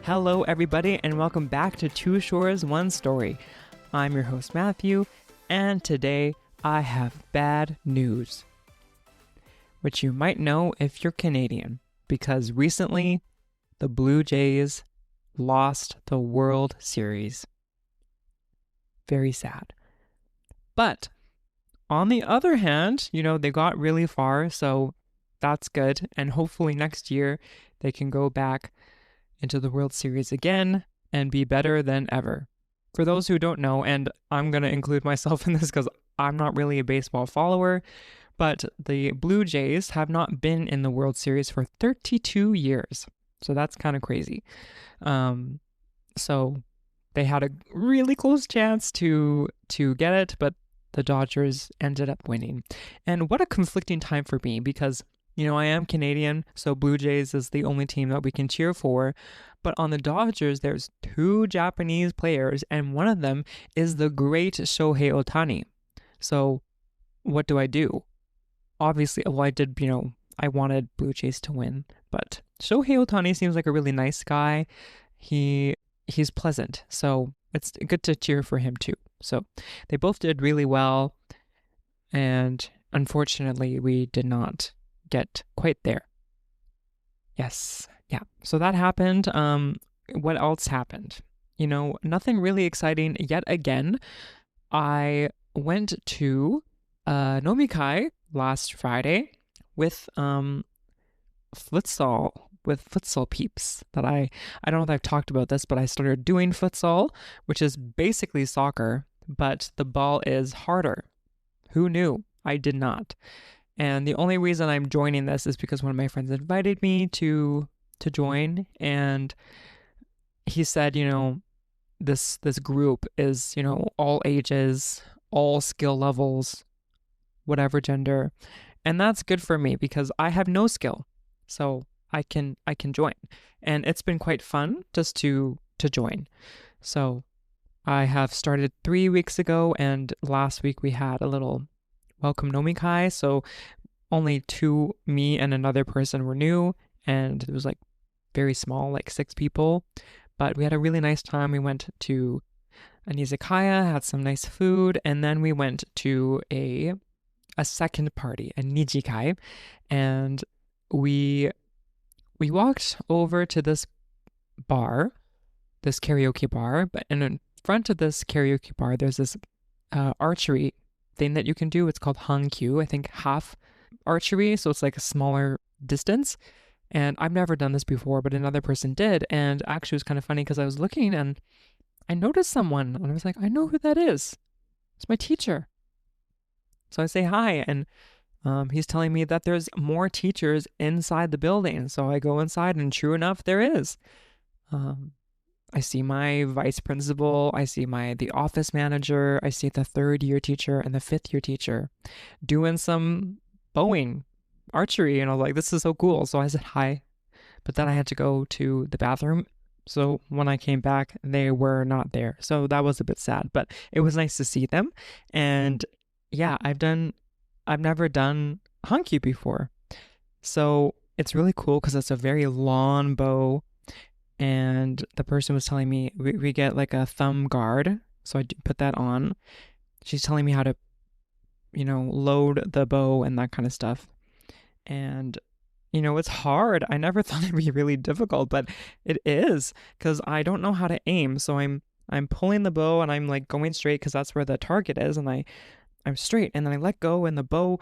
Hello, everybody, and welcome back to Two Shores, One Story. I'm your host, Matthew, and today I have bad news, which you might know if you're Canadian, because recently the Blue Jays lost the World Series. Very sad. But on the other hand, they got really far, so that's good, and hopefully next year they can go back into the World Series again and be better than ever. For those who don't know, and I'm going to include myself in this because I'm not really a baseball follower, but the Blue Jays have not been in the World Series for 32 years. So that's kind of crazy. So they had a really close chance to get it, but the Dodgers ended up winning. And what a conflicting time for me because I am Canadian, so Blue Jays is the only team that we can cheer for. But on the Dodgers, there's two Japanese players, and one of them is the great Shohei Ohtani. So what do? Obviously, I wanted Blue Jays to win. But Shohei Ohtani seems like a really nice guy. He's pleasant, so it's good to cheer for him too. So they both did really well, and unfortunately, we did not get quite there. Yes. Yeah. So that happened. What else happened? Nothing really exciting yet again. I went to nomikai last Friday with futsal peeps that I don't know if I've talked about this, but I started doing futsal, which is basically soccer, but the ball is harder. Who knew? I did not. And the only reason I'm joining this is because one of my friends invited me to join, and he said, this group is, all ages, all skill levels, whatever gender, and that's good for me because I have no skill, so I can join, and it's been quite fun just to join. So I have started 3 weeks ago, and last week we had a little welcome nomikai, so only me and another person were new, and it was very small, 6 people, but we had a really nice time. We went to an izakaya, had some nice food, and then we went to a second party, a nijikai, and we walked over to this bar, this karaoke bar, but in front of this karaoke bar, there's this archery thing that you can do. It's called hankyu, I think half archery, so it's a smaller distance. And I've never done this before, but another person did. And actually it was kind of funny because I was looking and I noticed someone and I was like, I know who that is. It's my teacher. So I say hi, and he's telling me that there's more teachers inside the building. So I go inside, and true enough, there is. I see my vice principal, I see the office manager, I see the 3rd year teacher and the 5th year teacher doing some bowing, archery, and I was like, this is so cool. So I said hi, but then I had to go to the bathroom. So when I came back, they were not there. So that was a bit sad, but it was nice to see them. And yeah, I've never done hankyu before. So it's really cool because it's a very long bow. And the person was telling me we get a thumb guard. So I put that on. She's telling me how to, load the bow and that kind of stuff. And, it's hard. I never thought it'd be really difficult, but it is because I don't know how to aim. So I'm pulling the bow and I'm going straight because that's where the target is. And I'm straight, and then I let go and the bow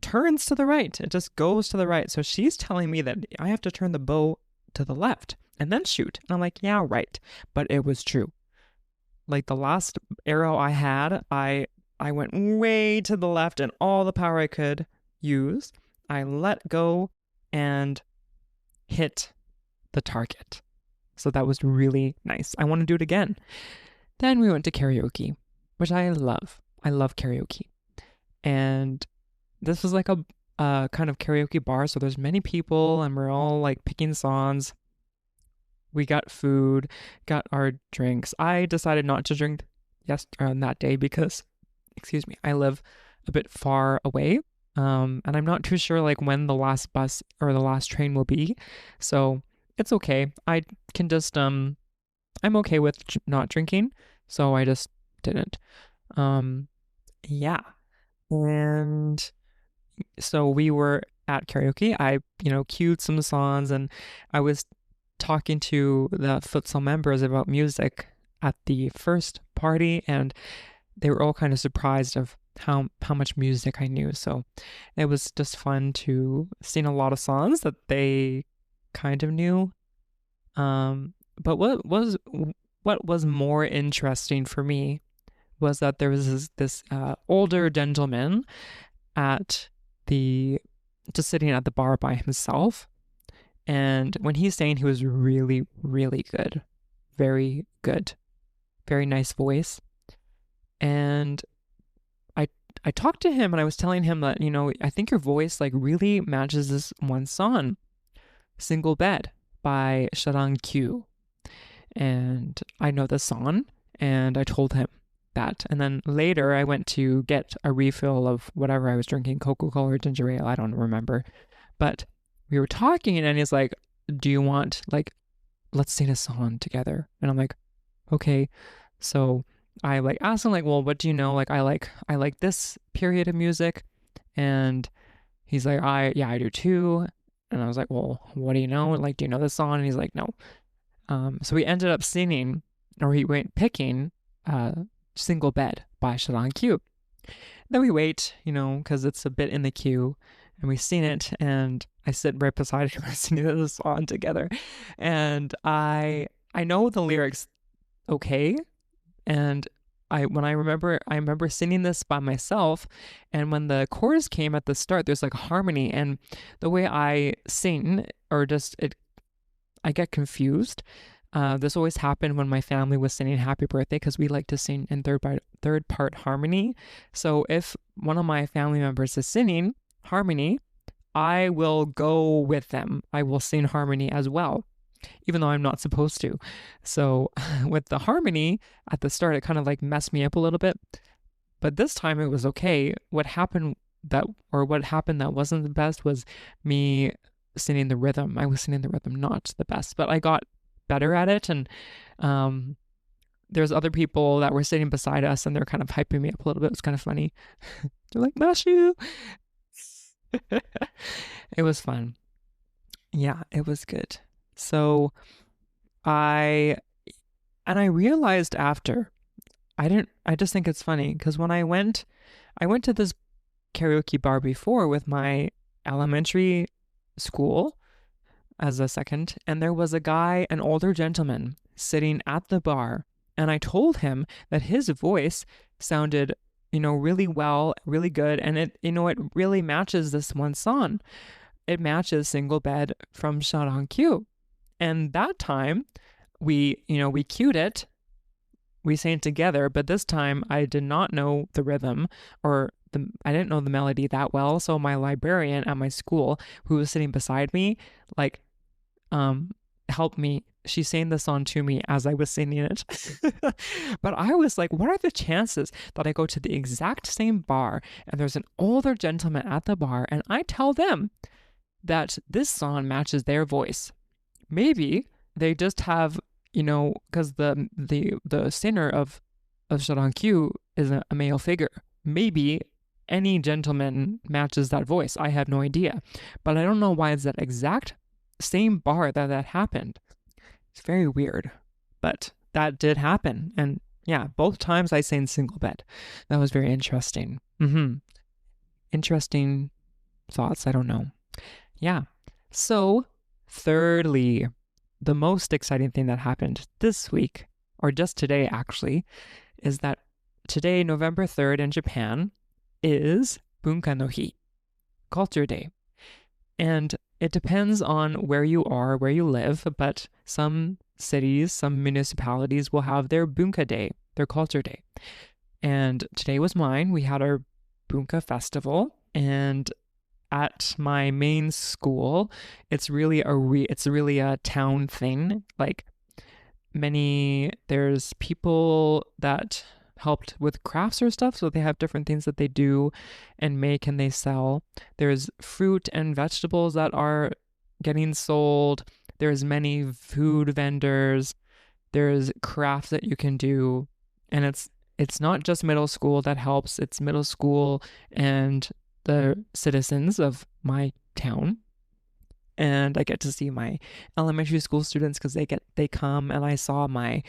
turns to the right. It just goes to the right. So she's telling me that I have to turn the bow to the left and then shoot. And I'm like, yeah, right. But it was true. The last arrow I had, I went way to the left, and all the power I could use, I let go and hit the target. So that was really nice. I want to do it again. Then we went to karaoke, which I love. I love karaoke. And this was a kind of karaoke bar. So there's many people, and we're all picking songs. We got food, got our drinks. I decided not to drink on that day because, I live a bit far away. And I'm not too sure when the last bus or the last train will be. So it's okay. I can just I'm okay with not drinking, so I just didn't. Um, yeah. And so we were at karaoke. I, cued some songs, and I was talking to the futsal members about music at the first party, and they were all kind of surprised of how much music I knew. So it was just fun to sing a lot of songs that they kind of knew. But what was more interesting for me was that there was this older gentleman at the just sitting at the bar by himself. And when he sang, he was really, really good. Very good. Very nice voice. And I I talked to him and I was telling him that, I think your voice like really matches this one song, Single Bed by Sharang Q. And I know the song, and I told him that. And then later I went to get a refill of whatever I was drinking, Coca-Cola or ginger ale, I don't remember. But we were talking and he's like, do you want, like, let's sing a song together? And I'm like, okay. So I like asked him like, well, what do you know? Like, I like this period of music. And he's like, I do too. And I was like, well, what do you know? Like, do you know this song? And he's like, no. So we ended up singing, or he went picking, Single Bed by Sharang Q. Then we wait, because it's a bit in the queue, and we sing it, and I sit right beside him and singing the song together. And I know the lyrics okay, and I remember singing this by myself, and when the chorus came at the start, there's like harmony, and the way I sing, or just I get confused. This always happened when my family was singing Happy Birthday, because we like to sing in third part harmony. So if one of my family members is singing harmony, I will go with them. I will sing harmony as well, even though I'm not supposed to. So with the harmony at the start, it kind of like messed me up a little bit. But this time it was okay. What happened that wasn't the best was me singing the rhythm. I was singing the rhythm not the best, but I got better at it. And there's other people that were sitting beside us, and they're kind of hyping me up a little bit. It's kind of funny. They're like, Mashu. It was fun. Yeah, it was good. So I realized after, I just think it's funny because when I went to this karaoke bar before with my elementary school as a second, and there was a guy, an older gentleman, sitting at the bar, and I told him that his voice sounded, really well, really good, and it really matches this one song. It matches Single Bed from Sharang Q. And that time we cued it, we sang it together, but this time I did not know the rhythm, or I didn't know the melody that well. So my librarian at my school, who was sitting beside me, like, helped me. She sang the song to me as I was singing it. But I was like, what are the chances that I go to the exact same bar and there's an older gentleman at the bar, and I tell them that this song matches their voice? Maybe they just have, because the singer of Sharang Q is a male figure. Maybe any gentleman matches that voice. I have no idea. But I don't know why it's that exact same bar that happened. It's very weird. But that did happen. And yeah, both times I sang Single Bed. That was very interesting. Interesting thoughts. I don't know. Yeah. So, thirdly, the most exciting thing that happened this week, or just today actually, is that today, November 3rd in Japan, is Bunka no Hi, Culture Day. And it depends on where you are, where you live, but some cities, some municipalities will have their Bunka Day, their Culture Day. And today was mine. We had our Bunka Festival, and at my main school, it's really a town thing. Like, there's people that helped with crafts or stuff, so they have different things that they do and make and they sell. There's fruit and vegetables that are getting sold. There's many food vendors. There's crafts that you can do, and it's not just middle school that helps. It's middle school and the citizens of my town. And I get to see my elementary school students because they come, and I saw my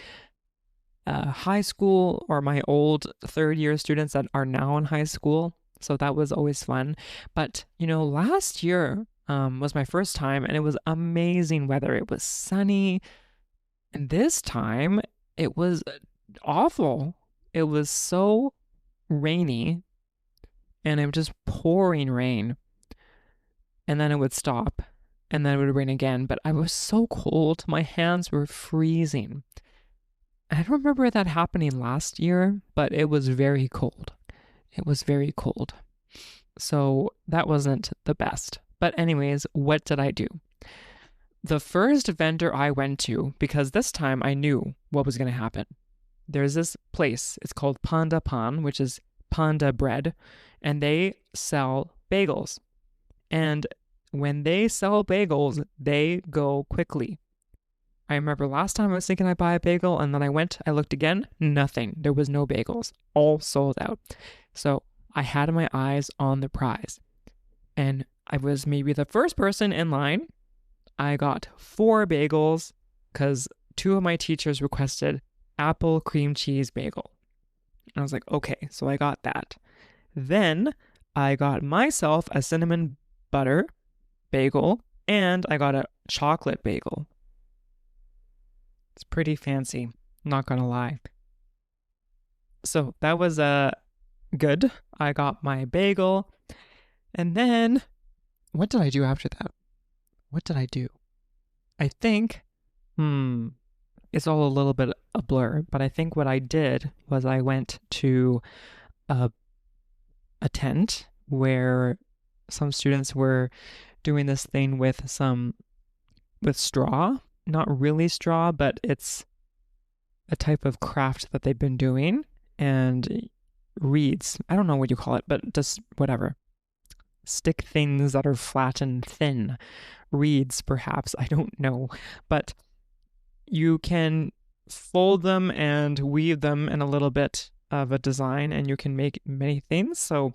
high school or my old third year students that are now in high school. So that was always fun. But last year was my first time, and it was amazing weather. It was sunny, and this time it was awful. It was so rainy, and it was just pouring rain, and then it would stop, and then it would rain again. But I was so cold. My hands were freezing. I don't remember that happening last year, but it was very cold. It was very cold. So that wasn't the best. But anyways, what did I do? The first vendor I went to, because this time I knew what was going to happen. There's this place. It's called Panda Pan, which is panda bread, and they sell bagels. And when they sell bagels, they go quickly. I remember last time I was thinking I'd buy a bagel, and then I looked again, nothing. There was no bagels, all sold out. So I had my eyes on the prize, and I was maybe the first person in line. I got 4 bagels because 2 of my teachers requested apple cream cheese bagel. And I was like, okay, so I got that. Then I got myself a cinnamon butter bagel, and I got a chocolate bagel. It's pretty fancy, not gonna lie. So that was good. I got my bagel, and then what did I do after that? What did I do? I think, it's all a little bit a blur, but I think what I did was I went to a tent where some students were doing this thing with straw. Not really straw, but it's a type of craft that they've been doing, and reeds. I don't know what you call it, but just whatever. Stick things that are flat and thin. Reeds, perhaps. I don't know. But you can fold them and weave them in a little bit of a design, and you can make many things. So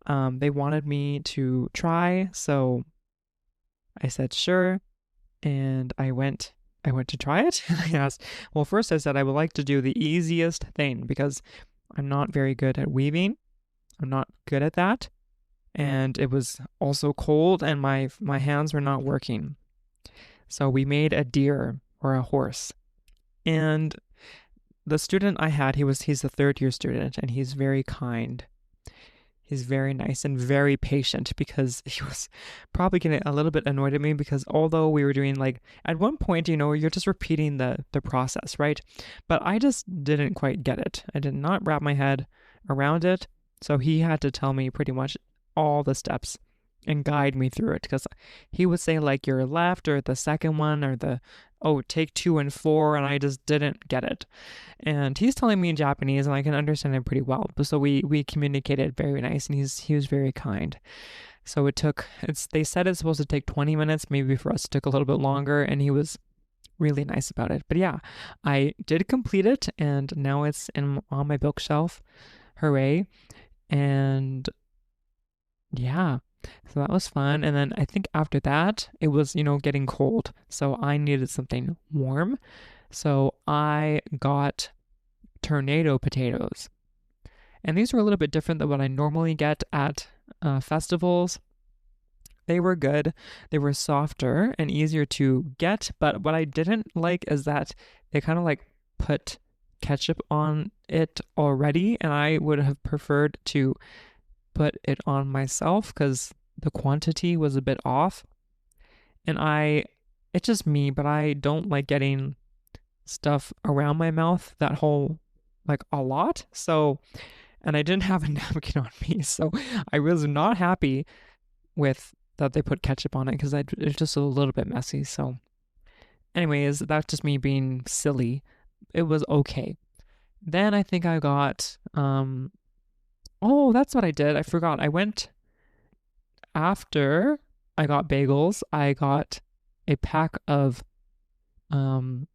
they wanted me to try, so I said sure. And I went to try it. And I asked, well, first I said I would like to do the easiest thing because I'm not very good at weaving. I'm not good at that. And it was also cold, and my hands were not working. So we made a deer or a horse. And the student I had, he's a third year student, and he's very kind. He's very nice and very patient, because he was probably getting a little bit annoyed at me because although we were doing, like, at one point, you're just repeating the process, right? But I just didn't quite get it. I did not wrap my head around it. So he had to tell me pretty much all the steps and guide me through it, because he would say, like, your left or the second one or take 2 and 4, and I just didn't get it. And he's telling me in Japanese, and I can understand it pretty well. So we communicated very nice, and he was very kind. So they said it's supposed to take 20 minutes. Maybe for us it took a little bit longer, and he was really nice about it. But yeah, I did complete it, and now it's on my bookshelf. Hooray. And yeah. So that was fun. And then I think after that, it was, getting cold. So I needed something warm. So I got tornado potatoes. And these were a little bit different than what I normally get at festivals. They were good. They were softer and easier to get. But what I didn't like is that they kind of like put ketchup on it already. And I would have preferred to put it on myself because the quantity was a bit off. And it's just me, but I don't like getting stuff around my mouth that whole, like, a lot. So, and I didn't have a napkin on me. So I was not happy with that they put ketchup on it because it's just a little bit messy. So anyways, that's just me being silly. It was okay. Then I think I got, that's what I did. I forgot. I went after I got bagels. I got a pack of um,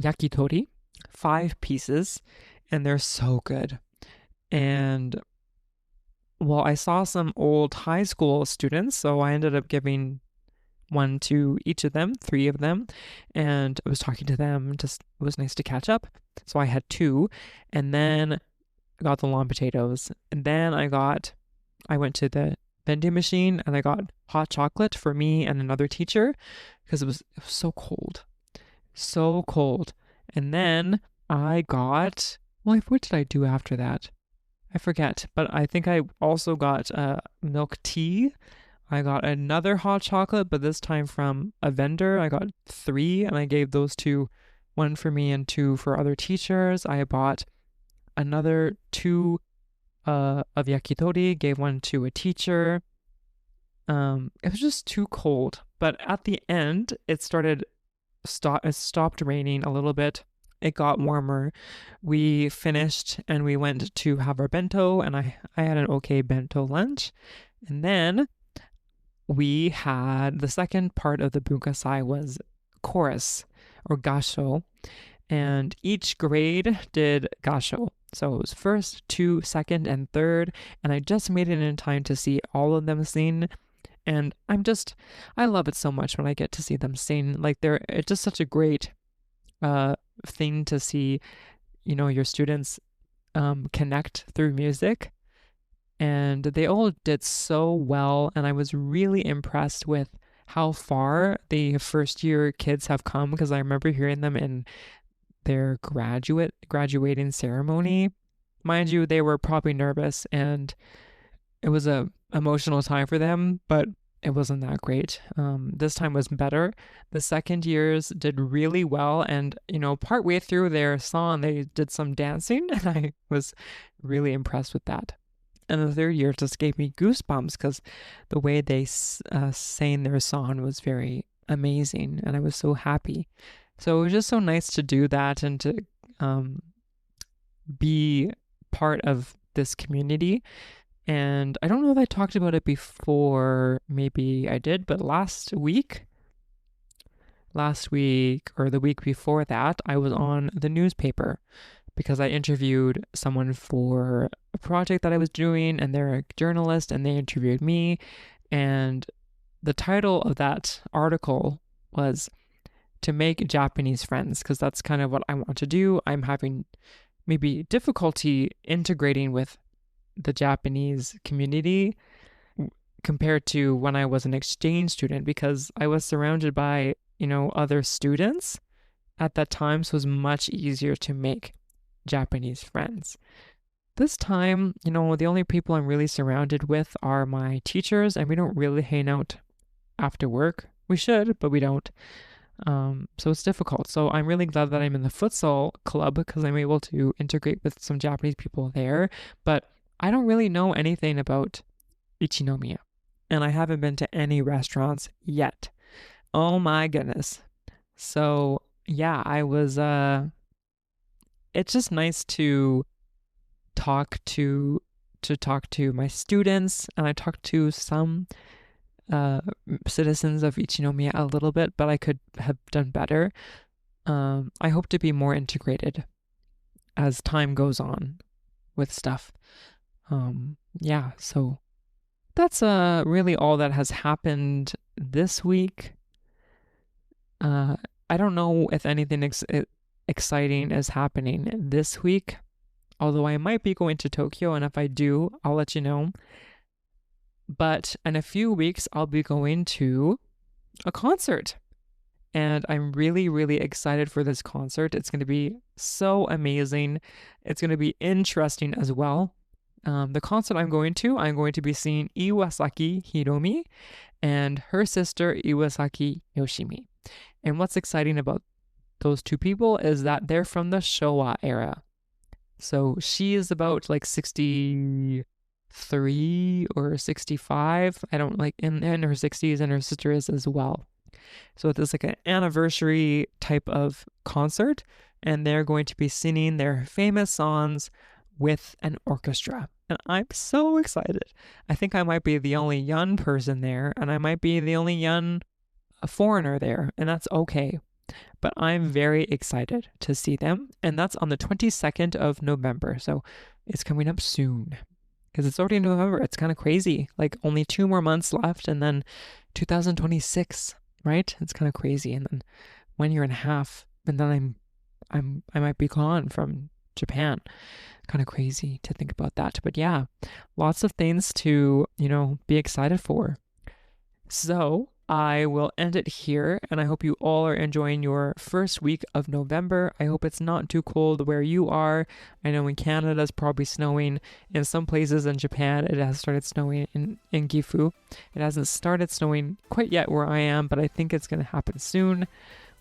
yakitori, 5 pieces, and they're so good. And well, I saw some old high school students, so I ended up giving one to each of them, 3 of them, and I was talking to them. Just it was nice to catch up. So I had 2, and then I got the long potatoes, and then I went to the vending machine and I got hot chocolate for me and another teacher because it was so cold, so cold. And then I got, well, what did I do after that? I forget, but I think I also got milk tea. I got another hot chocolate, but this time from a vendor. I got 3, and I gave those to, one for me and 2 for other teachers. I bought another 2 of yakitori, gave one to a teacher. It was just too cold, but at the end, it stopped raining a little bit. It got warmer. We finished and we went to have our bento, and I had an okay bento lunch. And then we had the second part of the bunkasai was chorus or gasho, and each grade did gasho. So it was first, 2, second, and third, and I just made it in time to see all of them sing. And I love it so much when I get to see them sing. Like it's just such a great thing to see, your students connect through music. And they all did so well, and I was really impressed with how far the first year kids have come, because I remember hearing them in their graduating ceremony. Mind you, they were probably nervous, and it was a emotional time for them, but it wasn't that great. This time was better. The second years did really well, and partway through their song, they did some dancing, and I was really impressed with that. And the third year just gave me goosebumps because the way they sang their song was very amazing, and I was so happy. So it was just so nice to do that and to be part of this community. And I don't know if I talked about it before, maybe I did, but last week or the week before that, I was on the newspaper because I interviewed someone for a project that I was doing, and they're a journalist, and they interviewed me. And the title of that article was to make Japanese friends, because that's kind of what I want to do. I'm having maybe difficulty integrating with the Japanese community compared to when I was an exchange student, because I was surrounded by, other students at that time, so it was much easier to make Japanese friends. This time, the only people I'm really surrounded with are my teachers, and we don't really hang out after work. We should, but we don't. So it's difficult. So I'm really glad that I'm in the futsal club because I'm able to integrate with some Japanese people there. But I don't really know anything about Ichinomiya, and I haven't been to any restaurants yet. Oh my goodness. So yeah, it's just nice to talk to my students, and I talked to some citizens of Ichinomiya a little bit, but I could have done better. I hope to be more integrated as time goes on with stuff. Yeah, so that's really all that has happened this week. I don't know if anything exciting is happening this week, although I might be going to Tokyo, and if I do, I'll let you know. But in a few weeks, I'll be going to a concert, and I'm really, really excited for this concert. It's going to be so amazing. It's going to be interesting as well. The concert I'm going to be seeing Iwasaki Hiromi and her sister Iwasaki Yoshimi. And what's exciting about those 2 people is that they're from the Showa era. So she is about like 63 or 65. I don't like in her 60s, and her sister is as well. So it's like an anniversary type of concert, and they're going to be singing their famous songs with an orchestra. And I'm so excited. I think I might be the only young person there, and I might be the only young foreigner there, and that's okay. but I'm very excited to see them. And that's on the 22nd of November. So it's coming up soon because it's already November. It's kind of crazy. Like only 2 more months left and then 2026, right? It's kind of crazy. And then 1 year and a half, and then I might be gone from Japan. Kind of crazy to think about that. But yeah, lots of things to, be excited for. So I will end it here, and I hope you all are enjoying your first week of November. I hope it's not too cold where you are. I know in Canada it's probably snowing. In some places in Japan, it has started snowing in Gifu. It hasn't started snowing quite yet where I am, but I think it's going to happen soon.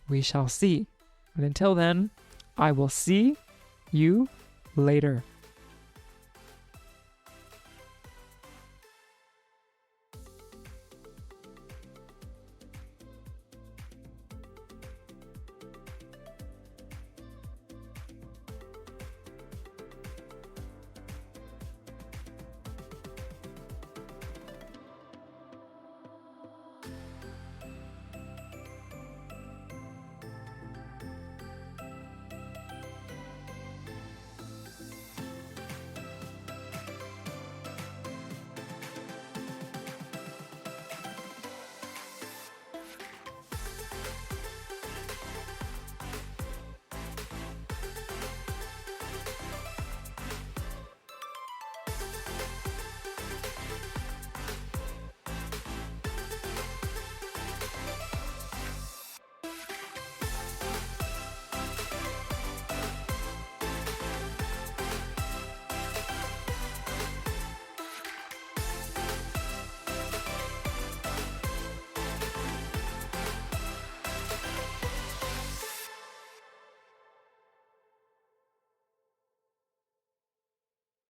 We shall see. But until then, I will see you later.